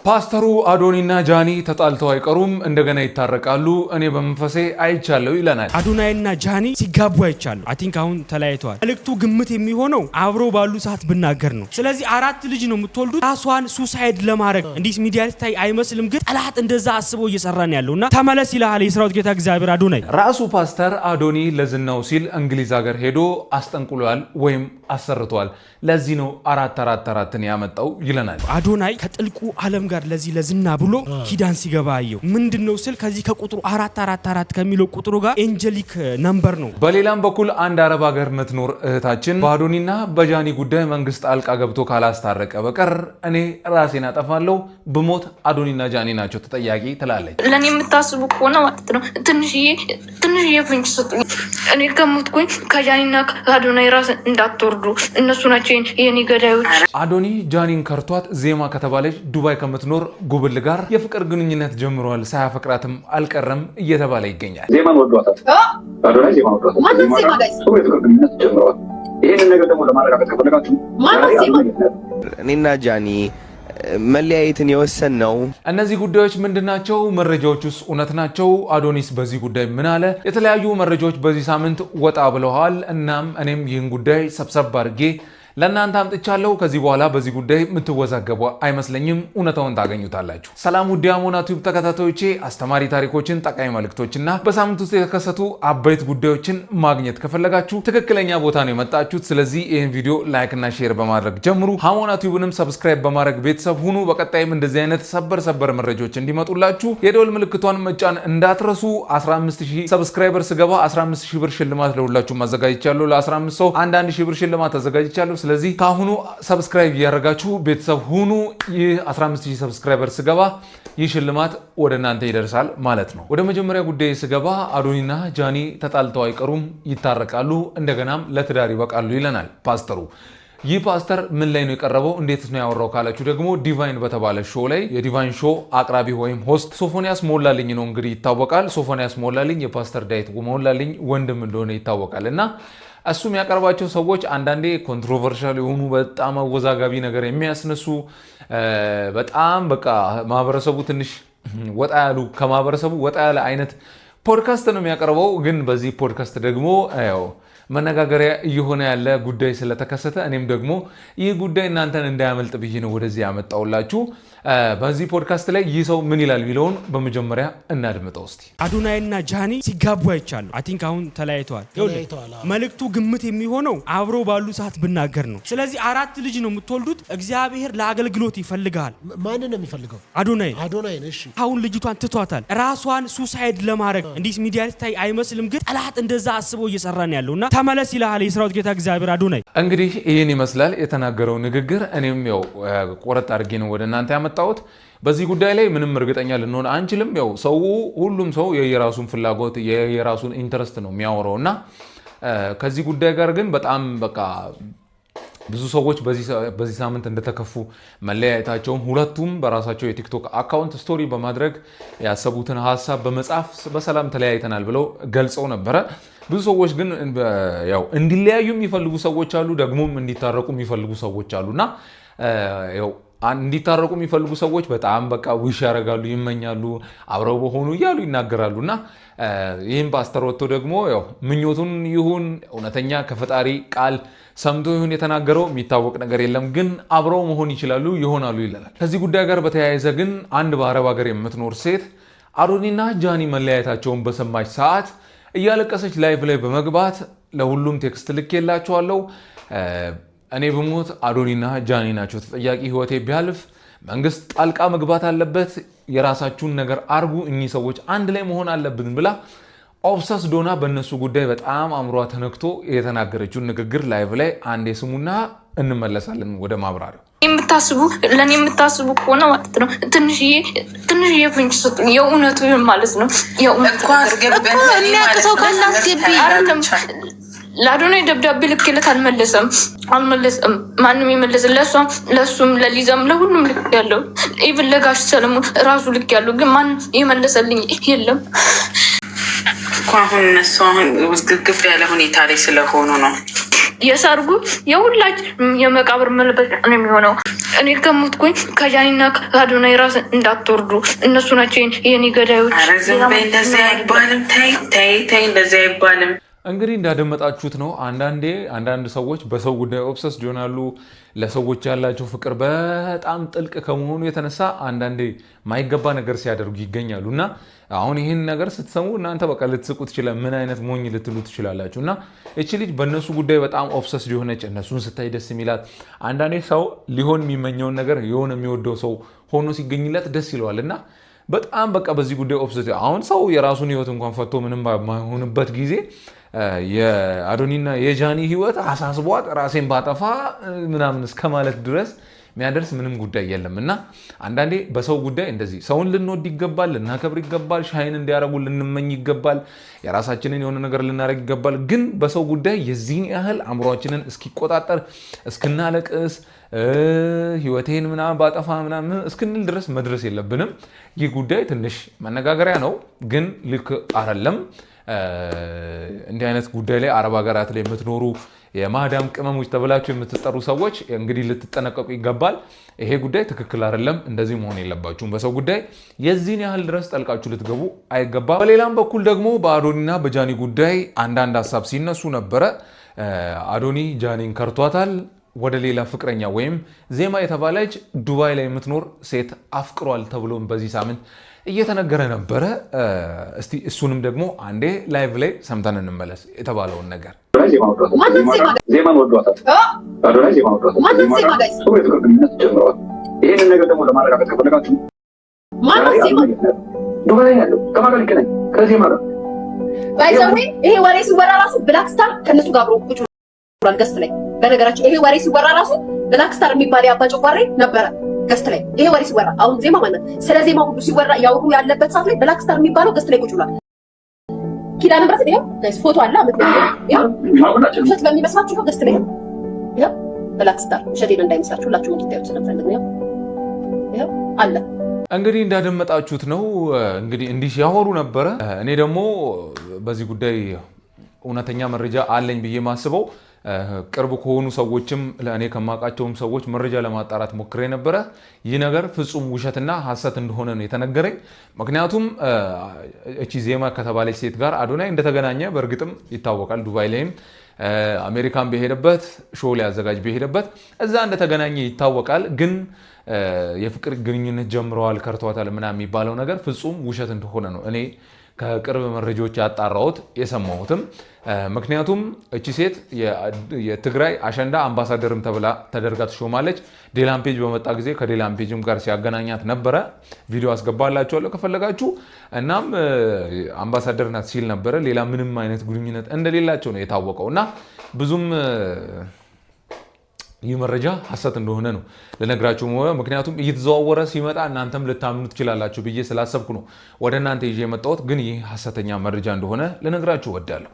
ፓስተሩ አዶኒና ጃኒ ተጣልተው አይቀሩም እንደገና ይታረቃሉ እኔ በመንፈሴ አይቻለው ይለናል። አዶናይና ጃኒ ሲጋቡ አይቻለው አይ ቲንክ አሁን ተለያይተዋል። መልእክቱ ግምት የሚሆነው አብሮ ባሉ ሰዓት ብናገር ነው። ስለዚህ አራት ልጅ ነው የምትወልዱት ራሷን ሱሳይድ ለማድረግ እንዲስ ሚዲያ ላይ አይመስልም ግን ጠላት እንደዛ አስቦ እየሰራን ያለውና ተመለስ ይላል የሰራዊት ጌታ እግዚአብሔር አዶናይ። ራሱ ፓስተር አዶኒ ለዝናው ሲል እንግሊዝ ሀገር ሄዶ አስጠንቅሏል ወይም አሰርቷል። ለዚህ ነው 444ን ያመጣው ይለናል። አዶናይ ከጥልቁ ዓለም ጋር ለዚህ ለዝና ብሎ ኪዳን ሲገባ አየው። ምንድነው ስል ከዚህ ከቁጥሩ 444 ከሚለው ቁጥሩ ጋር ኤንጀሊክ ነምበር ነው። በሌላም በኩል አንድ አረብ ሀገር ምትኖር እህታችን በአዶኒና በጃኒ ጉዳይ መንግስት ጣልቃ ገብቶ ካላስታረቀ በቀር እኔ ራሴን አጠፋለሁ ብሞት አዶኒና ጃኒ ናቸው ተጠያቂ ትላለች። ለኔ የምታስቡ ከሆነ ማለት ነው ትንሽዬ ፍንጭ ስጡኝ። እኔ ከሞትኩኝ ከጃኒና ከአዶናይ ራስ እንዳትወርዱ እነሱ ናቸው የኔ ገዳዮች። አዶኒ ጃኒን ከርቷት ዜማ ከተባለች ዱባይ ከምትኖር ጉብል ጋር የፍቅር ግንኙነት ጀምሯል። ሳያፈቅራትም አልቀረም እየተባለ ይገኛል። ዜማን ወዷታል። አዶናይ ዜማን ወዷታል። ማነው ዜማ ጋይስ? የፍቅር ግንኙነት ጀምሯል። ይሄንን ነገር ደግሞ ለማረጋገጥ ከፈለጋችሁ ማነው ዜማ? እኔና ጃኒ መለያየትን የወሰን ነው። እነዚህ ጉዳዮች ምንድናቸው? መረጃዎቹስ እውነት ናቸው? አዶኒስ በዚህ ጉዳይ ምን አለ? የተለያዩ መረጃዎች በዚህ ሳምንት ወጣ ብለዋል። እናም እኔም ይህን ጉዳይ ሰብሰብ አድርጌ ለእናንተ አምጥቻለሁ። ከዚህ በኋላ በዚህ ጉዳይ የምትወዛገቡ አይመስለኝም። እውነታውን ታገኙታላችሁ። ሰላም ውድ አሞና ቲዩብ ተከታታዮቼ፣ አስተማሪ ታሪኮችን፣ ጠቃሚ መልእክቶችና በሳምንት ውስጥ የተከሰቱ አበይት ጉዳዮችን ማግኘት ከፈለጋችሁ ትክክለኛ ቦታ ነው የመጣችሁት። ስለዚህ ይህን ቪዲዮ ላይክ እና ሼር በማድረግ ጀምሩ። አሞና ቲዩብንም ሰብስክራይብ በማድረግ ቤተሰብ ሁኑ። በቀጣይም እንደዚህ አይነት ሰበር መረጃዎች እንዲመጡላችሁ የደወል ምልክቷን መጫን እንዳትረሱ። 15000 ሰብስክራይበር ስገባ 15000 ብር ሽልማት ለሁላችሁ አዘጋጅቻለሁ። ለ15 ሰው 1000 ብር ሽልማት አዘጋጅቻለሁ። ስለዚህ ካሁኑ ሰብስክራይብ ያደርጋችሁ ቤተሰብ ሁኑ። ይህ 15000 ሰብስክራይበር ስገባ ይህ ሽልማት ወደ እናንተ ይደርሳል ማለት ነው። ወደ መጀመሪያ ጉዳይ ስገባ አዶኒና ጃኒ ተጣልተው አይቀሩም ይታረቃሉ እንደገናም ለትዳር ይበቃሉ ይለናል ፓስተሩ። ይህ ፓስተር ምን ላይ ነው የቀረበው እንዴት ነው ያወራው ካላችሁ ደግሞ ዲቫይን በተባለ ሾው ላይ የዲቫይን ሾው አቅራቢ ወይም ሆስት ሶፎንያስ ሞላልኝ ነው እንግዲህ ይታወቃል። ሶፎንያስ ሞላልኝ የፓስተር ዳዊት ሞላልኝ ወንድም እንደሆነ ይታወቃል እና እሱ የሚያቀርባቸው ሰዎች አንዳንዴ ኮንትሮቨርሻል የሆኑ በጣም አወዛጋቢ ነገር የሚያስነሱ በጣም በቃ ማህበረሰቡ ትንሽ ወጣ ያሉ ከማህበረሰቡ ወጣ ያለ አይነት ፖድካስት ነው የሚያቀርበው። ግን በዚህ ፖድካስት ደግሞ ያው መነጋገሪያ እየሆነ ያለ ጉዳይ ስለተከሰተ እኔም ደግሞ ይህ ጉዳይ እናንተን እንዳያመልጥ ብዬ ነው ወደዚህ ያመጣውላችሁ። በዚህ ፖድካስት ላይ ይህ ሰው ምን ይላል የሚለውን በመጀመሪያ እናድምጠው እስቲ። አዶናይና ጃኒ ሲጋቡ አይቻለው አይ ቲንክ አሁን ተለያይተዋል። መልእክቱ ግምት የሚሆነው አብሮ ባሉ ሰዓት ብናገር ነው። ስለዚህ አራት ልጅ ነው የምትወልዱት። እግዚአብሔር ለአገልግሎት ይፈልጋል። ማንን ነው የሚፈልገው? አዶናይን። እሺ አሁን ልጅቷን ትቷታል ራሷን ሱሳይድ ለማድረግ እንዲስ ሚዲያ ላይ አይመስልም ግን ጠላት እንደዛ አስቦ እየሰራን ያለውና ተመለስ ይላል የሰራዊት ጌታ እግዚአብሔር አዶናይ። እንግዲህ ይህን ይመስላል የተናገረው ንግግር። እኔም ያው ቆረጥ አድርጌ ነው ወደ እናንተ ያመጣሁት። በዚህ ጉዳይ ላይ ምንም እርግጠኛ ልንሆን አንችልም። ያው ሁሉም ሰው የየራሱን ፍላጎት የየራሱን ኢንተረስት ነው የሚያወራው እና ከዚህ ጉዳይ ጋር ግን በጣም በቃ ብዙ ሰዎች በዚህ ሳምንት እንደተከፉ መለያየታቸውን ሁለቱም በራሳቸው የቲክቶክ አካውንት ስቶሪ በማድረግ ያሰቡትን ሀሳብ በመጻፍ በሰላም ተለያይተናል ብለው ገልጸው ነበረ። ብዙ ሰዎች ግን ያው እንዲለያዩ የሚፈልጉ ሰዎች አሉ፣ ደግሞም እንዲታረቁ የሚፈልጉ ሰዎች አሉና ያው እንዲታረቁ የሚፈልጉ ሰዎች በጣም በቃ ዊሽ ያደርጋሉ፣ ይመኛሉ፣ አብረው በሆኑ እያሉ ይናገራሉና ይህም ፓስተር ወጥቶ ደግሞ ያው ምኞቱን ይሁን እውነተኛ ከፈጣሪ ቃል ሰምቶ ይሁን የተናገረው የሚታወቅ ነገር የለም፣ ግን አብረው መሆን ይችላሉ ይሆናሉ ይለናል። ከዚህ ጉዳይ ጋር በተያያዘ ግን አንድ በአረብ ሀገር የምትኖር ሴት አዶኒና ጃኒ መለያየታቸውን በሰማች ሰዓት እያለቀሰች ላይቭ ላይ በመግባት ለሁሉም ቴክስት ልኬላቸዋለሁ እኔ በሞት አዶኒና ጃኒ ናቸው ተጠያቂ፣ ህይወቴ ቢያልፍ መንግስት ጣልቃ መግባት አለበት፣ የራሳችሁን ነገር አርጉ፣ እኚህ ሰዎች አንድ ላይ መሆን አለብን ብላ ኦብሰስ ዶና በእነሱ ጉዳይ በጣም አእምሯ ተነክቶ የተናገረችውን ንግግር ላይቭ ላይ አንዴ ስሙና እንመለሳለን ወደ ማብራሪያው። ለኔ የምታስቡ ከሆነ ማለት ነው ትንሽዬ ፍንጭ ስጡኝ። የእውነቱ ማለት ነው የእውነቱ የሚያቅሰው ካላስገቢ ለአዶናይ ደብዳቤ ልክለት አልመለሰም። ማንም የመለሰ ለእሱም ለሊዛም ለሁሉም ልክ ያለው ኢቭን ለጋሽ ሰለሞን ራሱ ልክ ያለው ግን ማን የመለሰልኝ የለም። አሁን እነሱ ውዝግብ ያለ ሁኔታ ላይ ስለሆኑ ነው የሰርጉ የሁላችን የመቃብር መለበሻ ነው የሚሆነው። እኔ ከሞትኩኝ ከጃኒና ከአዶናይ ራስ እንዳትወርዱ። እነሱ ናቸው የኔ ገዳዮች። እንደዚህ አይባልም። ተይ እንደዚህ አይባልም። እንግዲህ እንዳደመጣችሁት ነው። አንዳንድ ሰዎች በሰው ጉዳይ ኦብሰስ ይሆናሉ። ለሰዎች ያላቸው ፍቅር በጣም ጥልቅ ከመሆኑ የተነሳ አንዳንዴ ማይገባ ነገር ሲያደርጉ ይገኛሉ እና አሁን ይህን ነገር ስትሰሙ እናንተ በቃ ልትስቁ ትችላል። ምን አይነት ሞኝ ልትሉ ትችላላችሁ። እና እቺ ልጅ በእነሱ ጉዳይ በጣም ኦብሰስ ሊሆነች እነሱን ስታይ ደስ የሚላት አንዳንዴ ሰው ሊሆን የሚመኘውን ነገር የሆነ የሚወደው ሰው ሆኖ ሲገኝለት ደስ ይለዋል እና በጣም በቃ በዚህ ጉዳይ ኦብሰስ አሁን ሰው የራሱን ህይወት እንኳን ፈቶ ምንም ባይሆንበት ጊዜ የአዶኒና የጃኒ ህይወት አሳስቧት ራሴን ባጠፋ ምናምን እስከ ማለት ድረስ የሚያደርስ ምንም ጉዳይ የለም እና አንዳንዴ በሰው ጉዳይ እንደዚህ ሰውን ልንወድ ይገባል፣ ልናከብር ይገባል፣ ሻይን እንዲያረጉ ልንመኝ ይገባል፣ የራሳችንን የሆነ ነገር ልናደርግ ይገባል። ግን በሰው ጉዳይ የዚህን ያህል አእምሯችንን እስኪቆጣጠር እስክናለቅስ ህይወቴን ምናምን ባጠፋ ምናምን እስክንል ድረስ መድረስ የለብንም። ይህ ጉዳይ ትንሽ መነጋገሪያ ነው፣ ግን ልክ አይደለም። እንዲህ አይነት ጉዳይ ላይ አረብ ሀገራት ላይ የምትኖሩ የማዳም ቅመሞች ተብላችሁ የምትጠሩ ሰዎች እንግዲህ ልትጠነቀቁ ይገባል። ይሄ ጉዳይ ትክክል አይደለም። እንደዚህ መሆን የለባችሁም። በሰው ጉዳይ የዚህን ያህል ድረስ ጠልቃችሁ ልትገቡ አይገባም። በሌላም በኩል ደግሞ በአዶኒና በጃኒ ጉዳይ አንዳንድ ሀሳብ ሲነሱ ነበረ። አዶኒ ጃኒን ከርቷታል። ወደ ሌላ ፍቅረኛ ወይም ዜማ የተባለች ዱባይ ላይ የምትኖር ሴት አፍቅሯል ተብሎም በዚህ ሳምንት እየተነገረ ነበረ። እስቲ እሱንም ደግሞ አንዴ ላይቭ ላይ ሰምተን እንመለስ የተባለውን ነገር። ዜማን ወዷታል። አዶናይ ዜማን ወዷታል። የፍቅር ግንኙነት ጀምረዋል። ይህንን ነገር ደግሞ ለማረጋገጥ ከፈለጋችሁ ዱባይ ያለው ከማን ጋር ይገናኝ? ከዜማ ጋር ባይዘዌ ይሄ ወሬ ሲወራ ራሱ ብላክስታር ከነሱ ጋር አብሮ ቁጭ ብሏል ገስት ላይ። በነገራችን ይሄ ወሬ ሲወራ ራሱ ብላክስታር የሚባል ያባ ጨጓሬ ነበረ ገስት ላይ። ይሄ ወሬ ሲወራ አሁን ዜማ ማለት ስለ ዜማ ሁሉ ሲወራ ያወሩ ያለበት ሰዓት ላይ ብላክስታር የሚባለው ገስት ላይ ቁጭ ብሏል። ኪዳነ ምሕረት ነው ጋይስ፣ ፎቶ አለ ውሸት በሚመስላችሁ ነው ገስት ላይ ያው ብላክስታር ውሸቴን እንዳይመስላችሁ ሁላችሁም እንድታዩት ስለምፈልግ ነው ያው አለ። እንግዲህ እንዳደመጣችሁት ነው። እንግዲህ እንዲህ ያወሩ ነበረ። እኔ ደግሞ በዚህ ጉዳይ እውነተኛ መረጃ አለኝ ብዬ ማስበው ቅርብ ከሆኑ ሰዎችም ለእኔ ከማውቃቸውም ሰዎች መረጃ ለማጣራት ሞክሬ ነበረ። ይህ ነገር ፍጹም ውሸትና ሐሰት እንደሆነ ነው የተነገረኝ። ምክንያቱም እቺ ዜማ ከተባለች ሴት ጋር አዶናይ እንደተገናኘ በእርግጥም ይታወቃል። ዱባይ ላይም አሜሪካን በሄደበት ሾው ሊያዘጋጅ በሄደበት እዛ እንደተገናኘ ይታወቃል። ግን የፍቅር ግንኙነት ጀምረዋል ከርቷታል ምናምን የሚባለው ነገር ፍጹም ውሸት እንደሆነ ነው እኔ ከቅርብ መረጃዎች ያጣራሁት የሰማሁትም። ምክንያቱም እቺ ሴት የትግራይ አሸንዳ አምባሳደርም ተብላ ተደርጋ ትሾማለች። ዴላምፔጅ በመጣ ጊዜ ከዴላምፔጅም ጋር ሲያገናኛት ነበረ። ቪዲዮ አስገባላችኋለሁ ከፈለጋችሁ። እናም አምባሳደር ናት ሲል ነበረ። ሌላ ምንም አይነት ግንኙነት እንደሌላቸው ነው የታወቀው እና ብዙም ይህ መረጃ ሐሰት እንደሆነ ነው ለነግራችሁ። ምክንያቱም እየተዘዋወረ ሲመጣ እናንተም ልታምኑ ትችላላችሁ ብዬ ስላሰብኩ ነው ወደ እናንተ ይዤ የመጣሁት። ግን ይህ ሐሰተኛ መረጃ እንደሆነ ልነግራችሁ እወዳለሁ።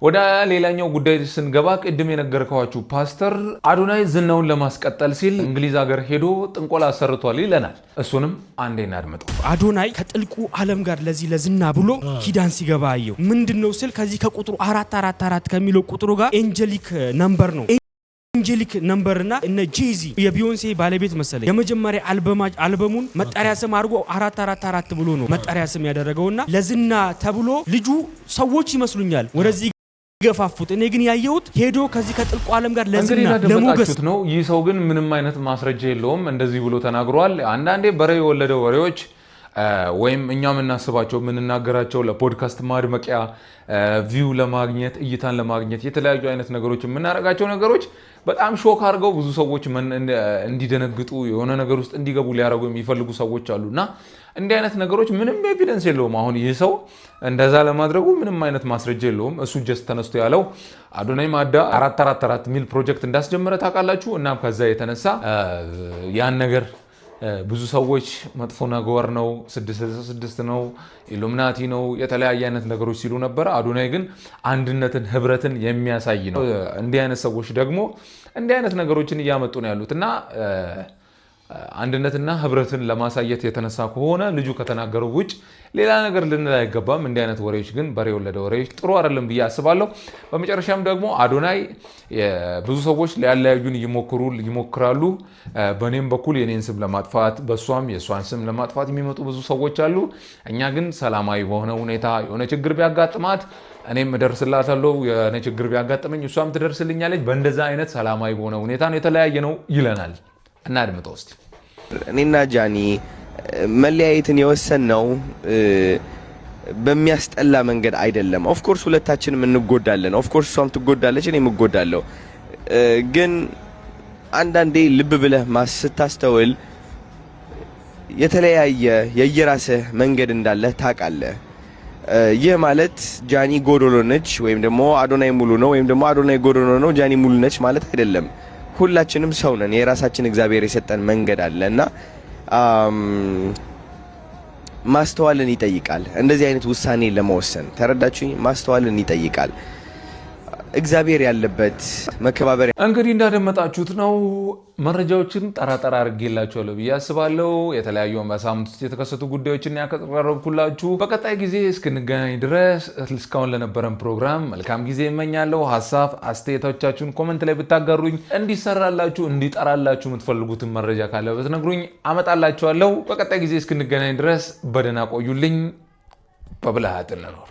ወደ ሌላኛው ጉዳይ ስንገባ ቅድም የነገርኳችሁ ፓስተር አዶናይ ዝናውን ለማስቀጠል ሲል እንግሊዝ ሀገር ሄዶ ጥንቆላ አሰርቷል ይለናል። እሱንም አንዴ እናድምጠው። አዶናይ ከጥልቁ ዓለም ጋር ለዚህ ለዝና ብሎ ኪዳን ሲገባ አየው። ምንድነው ስል ከዚህ ከቁጥሩ 444 ከሚለው ቁጥሩ ጋር ኤንጀሊክ ነምበር ነው። ኤንጀሊክ ነምበር እና እነ ጄዚ የቢዮንሴ ባለቤት መሰለኝ የመጀመሪያ አልበሙን መጠሪያ ስም አድርጎ 444 ብሎ ነው መጠሪያ ስም ያደረገውና ለዝና ተብሎ ልጁ ሰዎች ይመስሉኛል ወደዚህ ገፋፉት። እኔ ግን ያየሁት ሄዶ ከዚህ ከጥልቁ ዓለም ጋር ለዝና ለሞገስ ነው። ይህ ሰው ግን ምንም አይነት ማስረጃ የለውም። እንደዚህ ብሎ ተናግሯል። አንዳንዴ በሬ የወለደ ወሬዎች ወይም እኛ የምናስባቸው የምንናገራቸው ለፖድካስት ማድመቂያ ቪው ለማግኘት እይታን ለማግኘት የተለያዩ አይነት ነገሮች የምናደርጋቸው ነገሮች በጣም ሾክ አድርገው ብዙ ሰዎች እንዲደነግጡ የሆነ ነገር ውስጥ እንዲገቡ ሊያደርጉ የሚፈልጉ ሰዎች አሉና እንዲህ አይነት ነገሮች ምንም ኤቪደንስ የለውም። አሁን ይህ ሰው እንደዛ ለማድረጉ ምንም አይነት ማስረጃ የለውም። እሱ ጀስት ተነስቶ ያለው አዶናይ ማዳ 444 ሚል ፕሮጀክት እንዳስጀመረ ታውቃላችሁ። እናም ከዛ የተነሳ ያን ነገር ብዙ ሰዎች መጥፎ ነገር ነው 666 ነው ኢሉሚናቲ ነው የተለያየ አይነት ነገሮች ሲሉ ነበር። አዶናይ ግን አንድነትን ህብረትን የሚያሳይ ነው። እንዲህ አይነት ሰዎች ደግሞ እንዲህ አይነት ነገሮችን እያመጡ ነው ያሉትና አንድነትና ህብረትን ለማሳየት የተነሳ ከሆነ ልጁ ከተናገረው ውጭ ሌላ ነገር ልንል አይገባም። እንዲህ አይነት ወሬዎች ግን በሬ ወለደ ወሬዎች ጥሩ አይደለም ብዬ አስባለሁ። በመጨረሻም ደግሞ አዶናይ ብዙ ሰዎች ሊያለያዩን ይሞክራሉ። በእኔም በኩል የኔን ስም ለማጥፋት በእሷም የእሷን ስም ለማጥፋት የሚመጡ ብዙ ሰዎች አሉ። እኛ ግን ሰላማዊ በሆነ ሁኔታ የሆነ ችግር ቢያጋጥማት እኔም እደርስላታለሁ፣ የሆነ ችግር ቢያጋጥመኝ እሷም ትደርስልኛለች። በእንደዛ አይነት ሰላማዊ በሆነ ሁኔታ ነው የተለያየ ነው ይለናል። እናድምጠው እስቲ። እኔና ጃኒ መለያየትን የወሰንነው በሚያስጠላ መንገድ አይደለም። ኦፍኮርስ ሁለታችንም እንጎዳለን። ኦፍኮርስ እሷም ትጎዳለች፣ እኔም እጎዳለሁ። ግን አንዳንዴ ልብ ብለህ ስታስተውል የተለያየ የየራስህ መንገድ እንዳለህ ታውቃለህ። ይህ ማለት ጃኒ ጎዶሎ ነች ወይም ደግሞ አዶናይ ሙሉ ነው ወይም ደግሞ አዶናይ ጎዶሎ ነው ጃኒ ሙሉ ነች ማለት አይደለም። ሁላችንም ሰው ነን። የራሳችን እግዚአብሔር የሰጠን መንገድ አለና ማስተዋልን ይጠይቃል። እንደዚህ አይነት ውሳኔ ለመወሰን ተረዳችሁኝ? ማስተዋልን ይጠይቃል። እግዚአብሔር ያለበት መከባበር። እንግዲህ እንዳደመጣችሁት ነው። መረጃዎችን ጠራጠራ አድርጌላችኋለሁ ብዬ አስባለሁ። የተለያዩ በሳምንት ውስጥ የተከሰቱ ጉዳዮችን ያቀረብኩላችሁ። በቀጣይ ጊዜ እስክንገናኝ ድረስ እስካሁን ለነበረን ፕሮግራም መልካም ጊዜ እመኛለሁ። ሀሳብ አስተያየቶቻችሁን ኮመንት ላይ ብታጋሩኝ፣ እንዲሰራላችሁ እንዲጠራላችሁ የምትፈልጉትን መረጃ ካለ ብትነግሩኝ አመጣላችኋለሁ። በቀጣይ ጊዜ እስክንገናኝ ድረስ በደህና ቆዩልኝ። በብልሃት እንኖር።